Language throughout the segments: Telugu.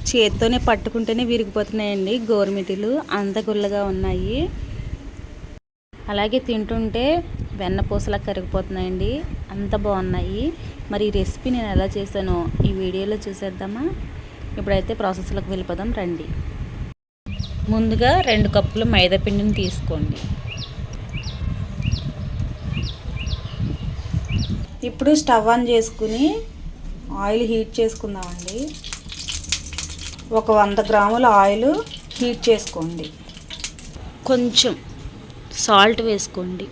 చేత్తోనే పట్టుకుంటేనే విరిగిపోతున్నాయండి గోరుమిటీలు, అంత గుల్లగా ఉన్నాయి. అలాగే తింటుంటే వెన్నపూసలా కరిగిపోతున్నాయండి, అంత బాగున్నాయి. మరి ఈ రెసిపీ నేను ఎలా చేశానో ఈ వీడియోలో చూసేద్దామా. ఇప్పుడైతే ప్రాసెస్లోకి వెళ్ళిపోదాం రండి. ముందుగా 2 కప్పులు మైదా పిండిని తీసుకోండి. ఇప్పుడు స్టవ్ ఆన్ చేసుకుని ఆయిల్ హీట్ చేసుకుందామండి. ఒక 100 గ్రాముల ఆయిల్ హీట్ చేసుకోండి. కొంచెం సాల్ట్ వేసుకోండి,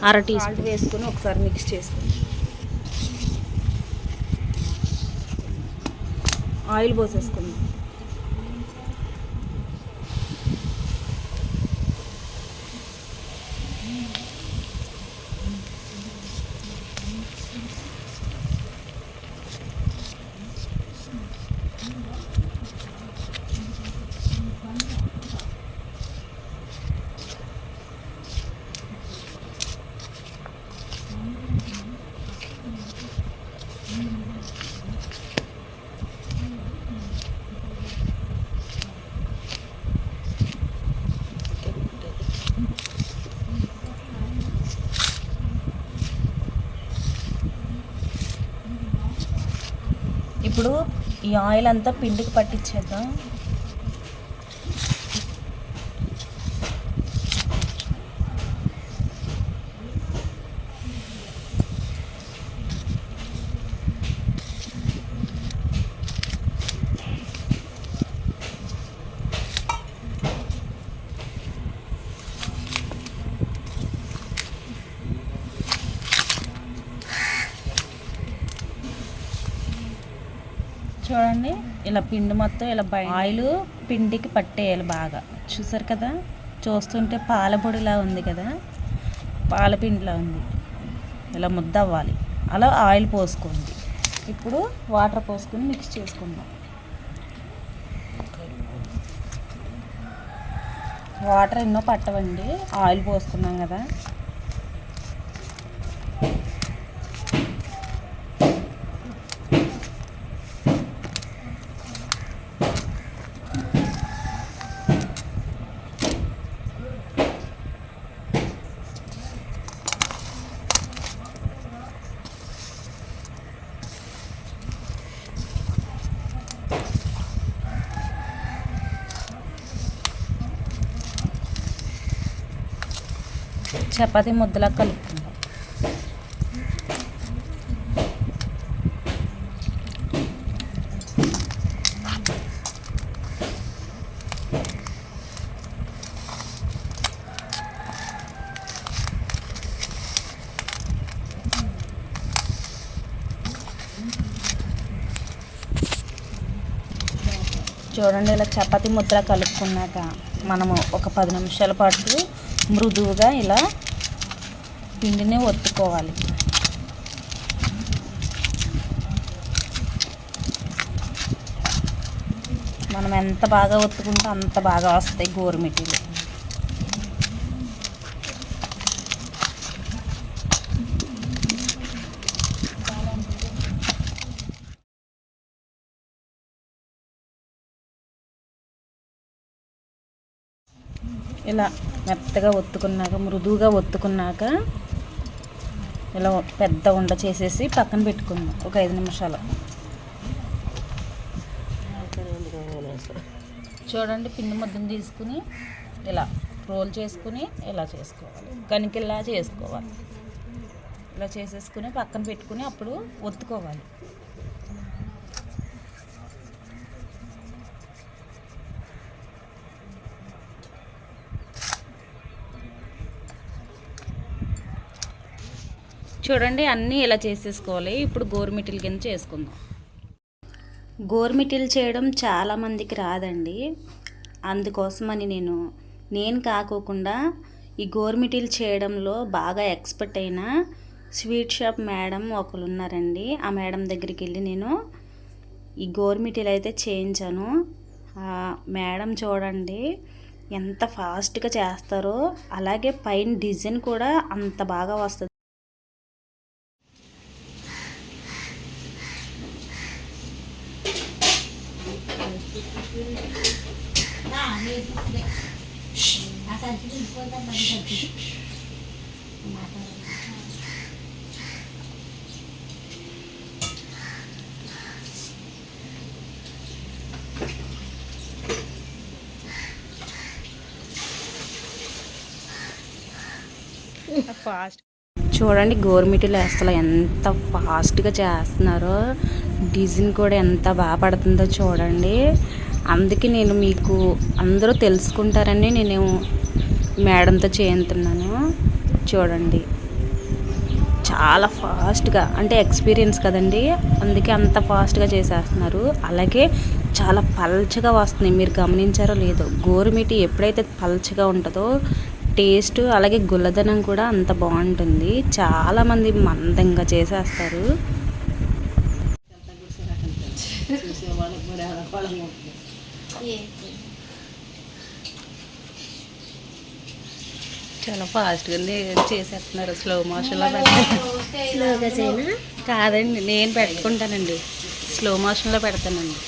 అర టీ స్పూన్ వేసుకొని ఒకసారి మిక్స్ చేసుకోండి. ఆయిల్ పోసేసుకోండి. ఇప్పుడు ఈ ఆయిల్ అంతా పిండికి పట్టించేద్దాం. చూడండి, ఇలా పిండి మొత్తం ఇలా ఆయిల్ పిండికి పట్టేయాలి బాగా. చూసారు కదా, చూస్తుంటే పాల పొడిలా ఉంది కదా, పాల పిండిలా ఉంది. ఇలా ముద్ద అవ్వాలి, అలా ఆయిల్ పోసుకోండి. ఇప్పుడు వాటర్ పోసుకొని మిక్స్ చేసుకుందాం. వాటర్ ఎన్నో పట్టవండి, ఆయిల్ పోసుకున్నాం కదా. చపాతీ ముద్దలా కలుపుకుందాం. చూడండి, ఇలా చపాతీ ముద్దలా కలుపుకున్నాక మనము ఒక 10 నిమిషాల పాటు మృదువుగా ఇలా పిండిని ఒత్తుకోవాలి. మనం ఎంత బాగా ఒత్తుకుంటే అంత బాగా వస్తాయి గోరుమిటీలు. ఇలా మెత్తగా ఒత్తుకున్నాక, మృదువుగా ఒత్తుకున్నాక ఇలా పెద్ద ఉండ చేసేసి పక్కన పెట్టుకుందాం ఒక 5 నిమిషాలు. చూడండి, పిండి ముద్దను తీసుకుని ఇలా రోల్ చేసుకుని ఇలా చేసుకోవాలి, కనికిలా చేసుకోవాలి. ఇలా చేసేసుకుని పక్కన పెట్టుకుని అప్పుడు ఒత్తుకోవాలి. చూడండి, అన్నీ ఇలా చేసేసుకోవాలి. ఇప్పుడు గోరుమిటీల కింద చేసుకుందాం. గోరుమిటీలు చేయడం చాలామందికి రాదండి, అందుకోసమని నేను కాకోకుండా ఈ గోరుమిటీలు చేయడంలో బాగా ఎక్స్పర్ట్ అయిన స్వీట్ షాప్ మేడం ఒకరు ఉన్నారండి. ఆ మేడం దగ్గరికి వెళ్ళి నేను ఈ గోరుమిటీలు అయితే చేయించాను. మేడం చూడండి ఎంత ఫాస్ట్గా చేస్తారో, అలాగే పైన డిజైన్ కూడా అంత బాగా వస్తుంది. ఫాస్ట్ చూడండి, గోరుమిటీలు అసలు ఎంత ఫాస్ట్గా చేస్తున్నారో, డిజైన్ కూడా ఎంత బాగా పడుతుందో చూడండి. అందుకే నేను మీకు అందరూ తెలుసుకుంటారని నేను మేడంతో చేయించున్నాను. చూడండి, చాలా ఫాస్ట్గా, అంటే ఎక్స్పీరియన్స్ కదండి, అందుకే అంత ఫాస్ట్గా చేసేస్తున్నారు. అలాగే చాలా పల్చగా వస్తున్నాయి. మీరు గమనించారో లేదో, గోరుమిటి ఎప్పుడైతే పల్చగా ఉంటుందో టేస్ట్ అలాగే గుల్లదనం కూడా అంత బాగుంటుంది. చాలామంది మందంగా చేసేస్తారు. చాలా ఫాస్ట్గా చేసేస్తున్నారు. స్లో మోషన్లో కాదండి, నేను పెట్టుకుంటానండి, స్లో మోషన్లో పెడతానండి.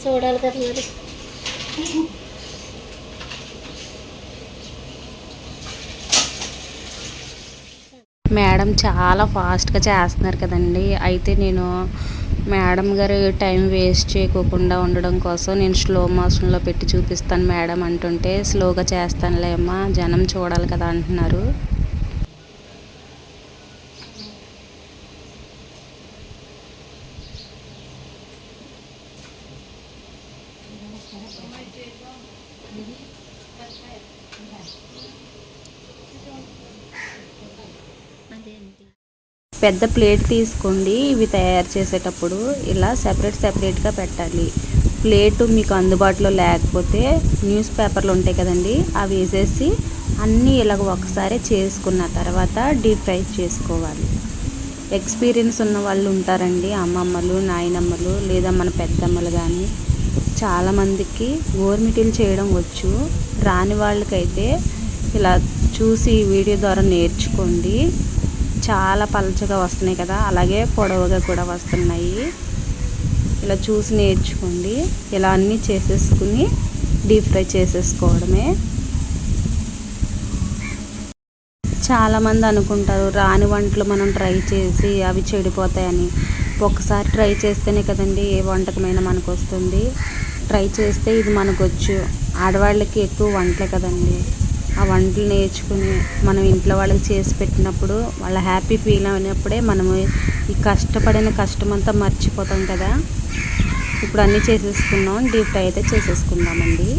చూడాలి కదా మరి. మేడం చాలా ఫాస్ట్గా చేస్తున్నారు కదండి. అయితే నేను మేడం గారు టైం వేస్ట్ చేయకోకుండా ఉండడం కోసం నేను స్లో మోషన్లో పెట్టి చూపిస్తాను మేడం అంటుంటే, స్లోగా చేస్తానులే అమ్మా, జనం చూడాలి కదా అంటున్నారు. పెద్ద ప్లేట్ తీసుకోండి. ఇవి తయారు చేసేటప్పుడు ఇలా సెపరేట్గా పెట్టాలి. ప్లేటు మీకు అందుబాటులో లేకపోతే న్యూస్ పేపర్లు ఉంటాయి కదండి, అవి వేసేసి అన్నీ ఇలాగ ఒకసారి చేసుకున్న తర్వాత డీప్ ఫ్రై చేసుకోవాలి. ఎక్స్పీరియన్స్ ఉన్న వాళ్ళు ఉంటారండి, అమ్మమ్మలు, నాయనమ్మలు, లేదా మన పెద్దమ్మలు కానీ. చాలామందికి గోరుమిటీలు చేయడం వచ్చు. రాని వాళ్ళకైతే ఇలా చూసి వీడియో ద్వారా నేర్చుకోండి. చాలా పలచగా వస్తున్నాయి కదా, అలాగే పొడవుగా కూడా వస్తున్నాయి. ఇలా చూసి నేర్చుకోండి. ఇలా అన్నీ చేసేసుకుని డీప్ ఫ్రై చేసేసుకోవడమే. చాలామంది అనుకుంటారు రాని వంటలు మనం ట్రై చేసి అవి చెడిపోతాయని. ఒకసారి ట్రై చేస్తేనే కదండి ఏ వంటకమైనా మనకు వస్తుంది. ట్రై చేస్తే ఇది మనకు వచ్చు. ఆడవాళ్ళకి ఎక్కువ వంటలే కదండి, ఆ వంటలు నేర్చుకుని మనం ఇంట్లో వాళ్ళకి చేసి పెట్టినప్పుడు వాళ్ళ హ్యాపీ ఫీల్ అయినప్పుడే మనము ఈ కష్టపడిన కష్టం అంతా మర్చిపోతాం కదా. ఇప్పుడు అన్నీ చేసేసుకున్నాం, డీప్ ఫ్రై అయితే చేసేసుకుందామండి.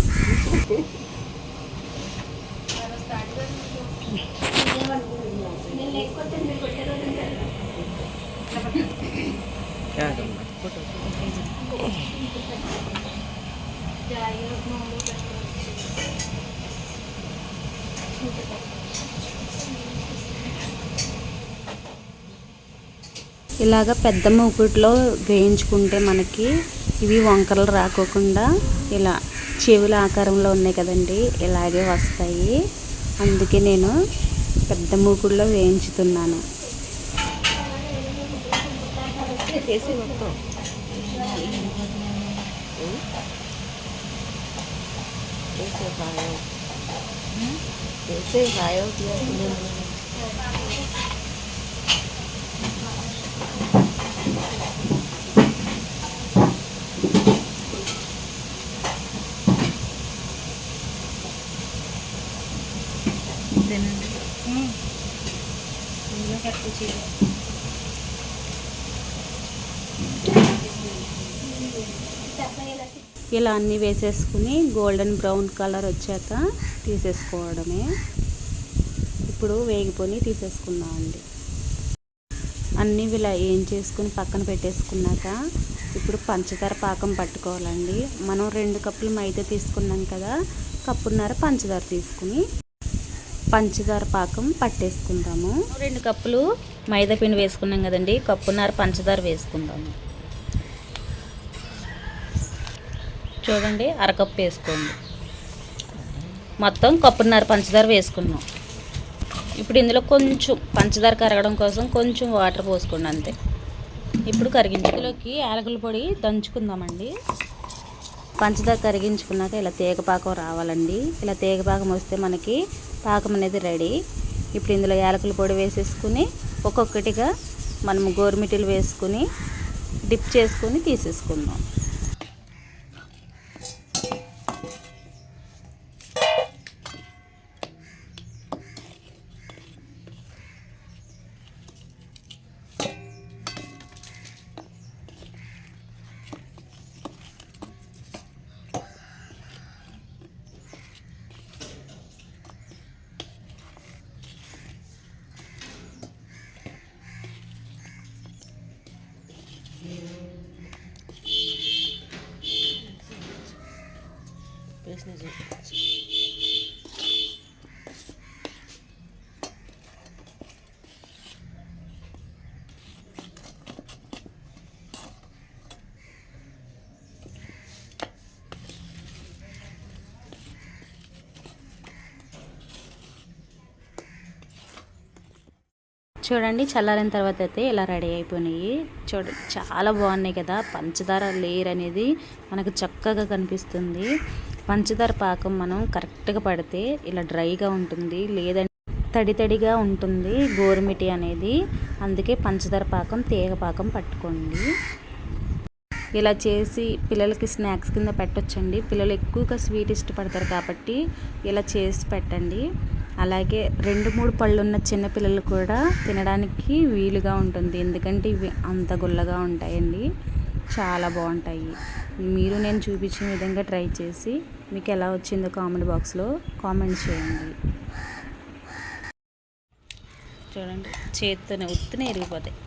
ఇలాగ పెద్ద మూకుట్లో వేయించుకుంటే మనకి ఇవి వంకరలు రాకోకుండా ఇలా చెవుల ఆకారంలో ఉన్నాయి కదండి, ఇలాగే వస్తాయి. అందుకే నేను పెద్ద మూకుడులో వేయించుతున్నాను. ఇలా అన్నీ వేసేసుకుని గోల్డెన్ బ్రౌన్ కలర్ వచ్చాక తీసేసుకోవడమే. ఇప్పుడు వేగిపోయి తీసేసుకుందామండి. అన్నీ ఇలా ఏం చేసుకుని పక్కన పెట్టేసుకున్నాక ఇప్పుడు పంచదార పాకం పట్టుకోవాలండి. మనం 2 కప్పులు మైదా తీసుకున్నాం కదా, కప్పున్నర పంచదార తీసుకుని పంచదార పాకం పట్టేసుకుందాము. 2 కప్పులు మైదా పిండి వేసుకున్నాం కదండి, కప్పున్నర పంచదార వేసుకుందాము. చూడండి, అరకప్పు వేసుకోండి. మొత్తం కప్పున్నర పంచదార వేసుకున్నాం. ఇప్పుడు ఇందులో కొంచెం పంచదార కరగడం కోసం కొంచెం వాటర్ పోసుకోండి అంతే. ఇప్పుడు కరిగించులోకి యాలకుల పొడి దంచుకుందామండి. పంచదార కరిగించుకున్నాక ఇలా తీగపాకం రావాలండి. ఇలా తీగపాకం వస్తే మనకి పాకం అనేది రెడీ. ఇప్పుడు ఇందులో యాలకుల పొడి వేసేసుకుని ఒక్కొక్కటిగా మనము గోరుమిటీలు వేసుకుని డిప్ చేసుకుని తీసేసుకుందాం. చూడండి, చల్లారిన తర్వాత అయితే ఇలా రెడీ అయిపోయినాయి. చూడండి, చాలా బాగున్నాయి కదా. పంచదార లేయర్ అనేది మనకు చక్కగా కనిపిస్తుంది. పంచదార పాకం మనం కరెక్ట్గా పడితే ఇలా డ్రైగా ఉంటుంది, లేదంటే తడి తడిగా ఉంటుంది గోరుమిటి అనేది. అందుకే పంచదార పాకం తీగ పాకం పట్టుకోండి. ఇలా చేసి పిల్లలకి స్నాక్స్ కింద పెట్టొచ్చండి. పిల్లలు ఎక్కువగా స్వీట్ ఇష్టపడతారు కాబట్టి ఇలా చేసి పెట్టండి. అలాగే 2-3 పళ్ళు ఉన్న చిన్నపిల్లలు కూడా తినడానికి వీలుగా ఉంటుంది, ఎందుకంటే ఇవి అంత గుల్లగా ఉంటాయండి. చాలా బాగుంటాయి. మీరు నేను చూపించిన విధంగా ట్రై చేసి మీకు ఎలా వచ్చిందో కామెంట్ బాక్స్లో కామెంట్ చేయండి. చూడండి, చేత్తోనే ఉత్తునే ఎరిగిపోతాయి,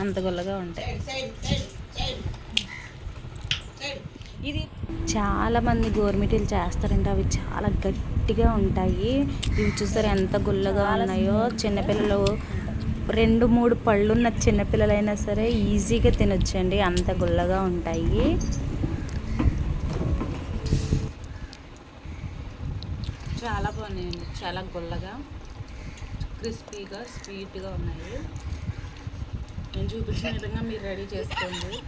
అంత గుల్లగా ఉంటాయి. ఇది చాలామంది గోరుమిటీలు చేస్తారంటే అవి చాలా గట్టిగా ఉంటాయి. ఇవి చూస్తారు ఎంత గుల్లగా ఉన్నాయో. చిన్నపిల్లలు 2-3 పళ్ళున్న చిన్నపిల్లలైనా సరే ఈజీగా తినొచ్చండి, అంత గుల్లగా ఉంటాయి. చాలా బాగున్నాయండి, చాలా గుల్లగా, క్రిస్పీగా, స్వీట్గా ఉన్నాయి. నేను చూపించిన విధంగా మీరు రెడీ చేసుకోండి.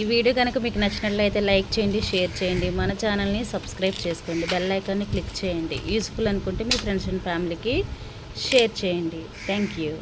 ఈ వీడియో కనుక మీకు నచ్చినట్లయితే లైక్ చేయండి, షేర్ చేయండి, మన ఛానల్ని సబ్స్క్రైబ్ చేసుకోండి, బెల్ ఐకాన్ని క్లిక్ చేయండి. యూస్ఫుల్ అనుకుంటే మీ ఫ్రెండ్స్ అండ్ ఫ్యామిలీకి షేర్ చేయండి. Thank you.